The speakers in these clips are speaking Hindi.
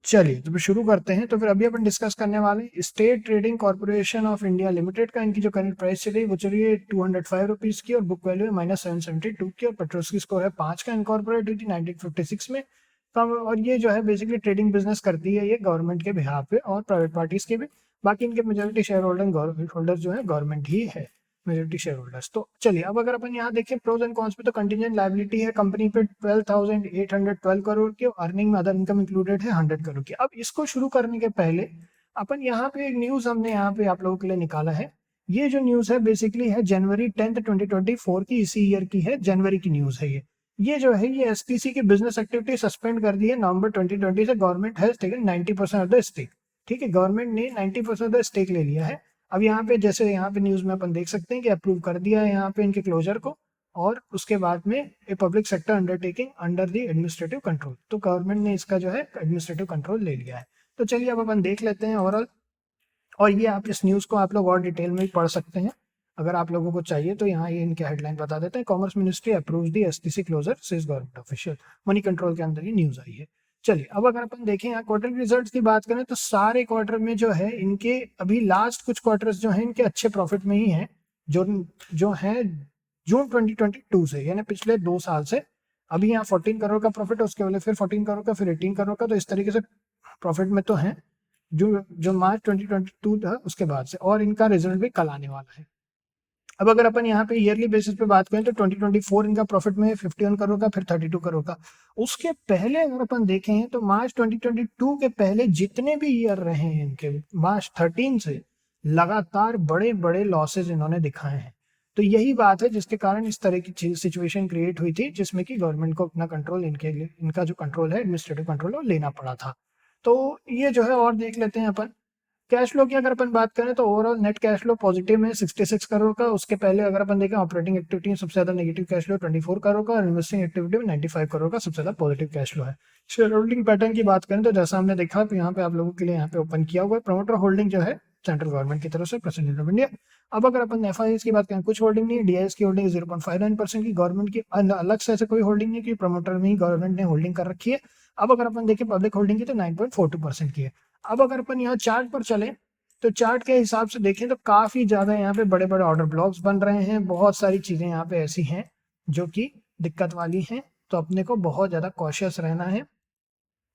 चलिए तो फिर शुरू करते हैं। तो फिर अभी अपन डिस्कस करने वाले हैं state trading corporation of India limited का। इनकी जो करंट प्राइस चल रही है वो चल रही है 205 रुपीज़ की और बुक वैल्यू है -772 की और पेट्रोल की स्कोर है 5 का। इनकॉर्पोरेट हुई थी 1956 में। और ये जो है बेसिकली ट्रेडिंग बिजनेस करती है ये गवर्नमेंट के बिहाफ पे और प्राइवेट पार्टीज के भी। बाकी इनके मेजोरिटी शेयर होल्डर जो है गवर्नमेंट ही है, मेजोरिटी शेयर होल्डर्स। तो चलिए अब अगर अपन यहाँ देखें प्रोज एंड कॉन्स पे, तो कंटिजेंट लायबिलिटी है कंपनी पे 12,812 करोड़ की, अर्निंग में अदर इनकम इंक्लूडेड है 100 करोड़ की। अब इसको शुरू करने के पहले अपन यहाँ पे एक न्यूज हमने यहाँ पे आप लोगों के लिए निकाला है। ये जो न्यूज है बेसिकली है जनवरी 10 2024 की, इसी ईयर की है, जनवरी की न्यूज है ये जो है ये एसटीसी की बिजनेस एक्टिविटी सस्पेंड कर दी है नवंबर 2020 से। Government has taken 90% of the stake. ठीक है, गवर्नमेंट ने 90% ऑफ द स्टेक ले लिया है। अब यहाँ पे जैसे यहाँ पे न्यूज में अपन देख सकते हैं कि अप्रूव कर दिया है यहाँ पे इनके क्लोजर को, और उसके बाद में a public sector undertaking under the administrative control. तो गवर्नमेंट ने इसका जो है एडमिनिस्ट्रेटिव कंट्रोल ले लिया है। तो चलिए अब अपन देख लेते हैं ओवरऑल। और ये आप इस न्यूज़ को आप लोग और डिटेल में भी पढ़ सकते हैं अगर आप लोगों को चाहिए। तो यहाँ ये इनके हेडलाइन बता देते हैं, commerce ministry approves the STC closure says government official. Money control के अंदर ये न्यूज़ आई है। चलिए अब अगर अपन देखें यहाँ क्वार्टर रिजल्ट्स की बात करें तो सारे क्वार्टर में जो है इनके अभी लास्ट कुछ क्वार्टर्स जो हैं इनके अच्छे प्रॉफिट में ही हैं, जो जो है जून 2022 से, यानी पिछले 2 साल से। अभी यहाँ 14 करोड़ का प्रॉफिट है, उसके पहले फिर 14 करोड़ का, फिर 18 करोड़ का। तो इस तरीके से प्रॉफिट में तो है जो जो मार्च 2022 था उसके बाद से, और इनका रिजल्ट भी कल आने वाला है। अब अगर अपन यहाँ पे ईयरली बेसिस पे बात करें तो 2024 इनका प्रॉफिट में 51 करोड़ का, फिर 32 करोड़ का। उसके पहले अगर अपन देखें तो मार्च 2022 के पहले जितने भी ईयर रहे हैं इनके, मार्च 13 से लगातार बड़े बड़े लॉसेज इन्होंने दिखाए हैं। तो यही बात है जिसके कारण इस तरह की सिचुएशन क्रिएट हुई थी, जिसमें कि गवर्नमेंट को अपना कंट्रोल, इनके लिए इनका जो कंट्रोल है एडमिनिस्ट्रेटिव कंट्रोल, वो लेना पड़ा था। तो ये जो है और देख लेते हैं अपन कैश फ्लो की। अगर अपन बात करें तो overall net cash flow positive में 66 करोड़ का। उसके पहले अगर अपन देखें ऑपरेटिंग एक्टिविटी में सबसे ज्यादा नेगेटिव कैश फ्लो 24 करोड़ का, और इन्वेस्टिंग एक्टिविटी में 95 करोड़ का सबसे ज्यादा पॉजिटिव कैश फ्लो है। शेयर होल्डिंग पैटर्न की बात करें तो जैसा हमने देखा तो यहाँ पे आप लोगों के लिए यहाँ पे ओपन किया हुआ है प्रमोटर होल्डिंग जो है सेंट्रल गवर्नमेंट की तरफ से, प्रेसिडेंट ऑफ इंडिया। अब अगर अपन एफआईएस की बात करें कुछ होल्डिंग नहीं है, डीआईएस की होल्डिंग 0.59% की, गवर्नमेंट की अलग से ऐसे कोई होल्डिंग नहीं की, प्रमोटर में ही गवर्नमेंट ने होल्डिंग कर रखी है। अब अगर अपन देखें पब्लिक होल्डिंग की तो 9.42% की है। अब अगर अपन यहाँ चार्ट पर चले तो चार्ट के हिसाब से देखें तो काफी ज्यादा यहाँ पे बड़े बड़े ऑर्डर ब्लॉक्स बन रहे हैं, बहुत सारी चीजें यहाँ पे ऐसी हैं जो कि दिक्कत वाली हैं। तो अपने को बहुत ज्यादा कॉशियस रहना है।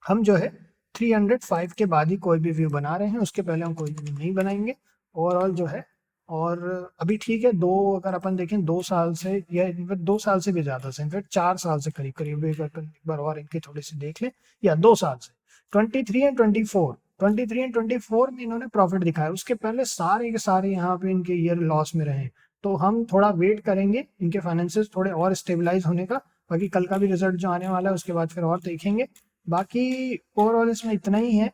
हम जो है 305 के बाद ही कोई भी व्यू बना रहे हैं, उसके पहले हम कोई व्यू नहीं बनाएंगे ओवरऑल जो है। और अभी ठीक है, दो अगर अपन देखें 2 साल से या इनफैक्ट 2 साल से भी ज्यादा से, इनफैक्ट 4 साल से करीब करीब एक बार और इनकी थोड़ी सी देख लें, या 2 साल से 23 एंड 24 में इन्होंने प्रॉफिट दिखाया। उसके पहले सारे के सारे यहाँ पे इनके ईयर लॉस में रहे। तो हम थोड़ा वेट करेंगे इनके फाइनेंसेस थोड़े और स्टेबलाइज होने का। बाकी कल का भी रिजल्ट जो आने वाला है उसके बाद फिर और देखेंगे। बाकी ओवरऑल इसमें इतना ही है,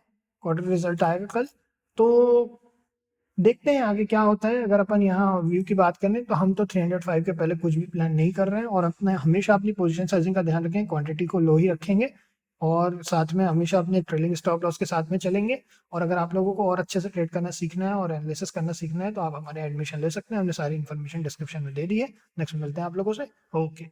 क्वार्टर रिजल्ट आएगा कल। तो देखते हैं आगे क्या होता है। अगर अपन यहाँ व्यू की बात करें तो हम तो 305 के पहले कुछ भी प्लान नहीं कर रहे हैं, और अपने हमेशा अपनी पोजीशन साइजिंग का ध्यान रखें, क्वांटिटी को लो ही रखेंगे, और साथ में हमेशा अपने ट्रेलिंग स्टॉप लॉस के साथ में चलेंगे। और अगर आप लोगों को और अच्छे से ट्रेड करना सीखना है और एनालिसिस करना सीखना है तो आप हमारे एडमिशन ले सकते हैं, हमने सारी इन्फॉर्मेशन डिस्क्रिप्शन में दे दी है। नेक्स्ट मिलते हैं आप लोगों से। ओके।